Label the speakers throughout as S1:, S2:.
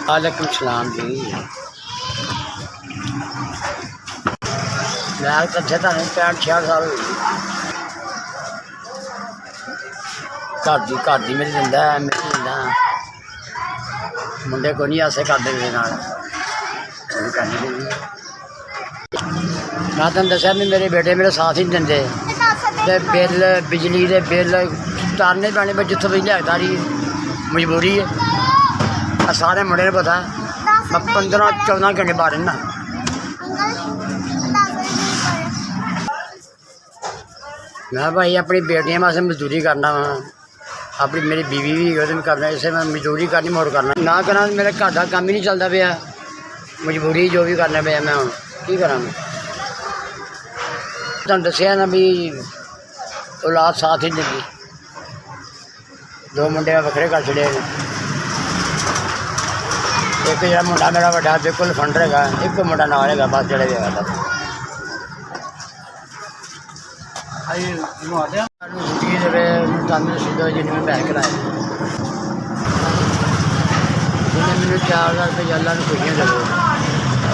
S1: वालेकुम सलाम जी। मैं कट्ठे तो 65-66 साल हो गई। घर दी मेरी जिंदा है, मेरी जिंदा मुंडे को नहीं ऐसे करते मेरे नाल मैं तुम दसा भी मेरे बेटे मेरे साथ ही नहीं देंगे ते बिल बिजली के बिल तारने पैने पर जितों बिजली तारी मजबूरी है। सारे मुंडे ने पता मैं 15-14 घंटे बाहर रहना। मैं भाई अपनी बेटियां वास्ते मजदूरी करना वा, अपनी मेरी बीवी भी करना, इसे मैं मजदूरी करनी मोड़ करना ना करा मेरे घर का काम ही नहीं चलता पाया, मजबूरी जो भी करना पाया मैं हूँ की करा। तुम दसिया ना भी औलाद साथ ही नहीं, 2 मुंडे वखरे कर छड़े। एक जरा मुंडा मेरा बड़ा बिल्कुल फंडर है, एक मुंडा नाल है बस चले गया। जिंदगी दे तंदुरुस्ती दो जिन्हें मैं बैग कराया, जिन्हें मैंने 4000 रुपये अल्लाह ने खुशियाँ दे,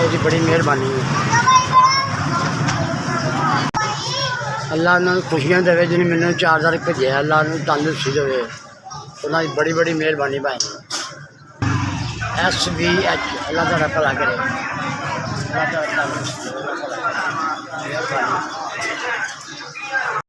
S1: उसकी बड़ी मेहरबानी है। अल्लाह ने खुशियाँ दे जिन्हें मैंने 4000 रुपये भेजे, अल्लाह ने तंदुरुस्ती दे, उन्होंने बड़ी बड़ी मेहरबानी भाई। SBH अल्लाह का भला करे।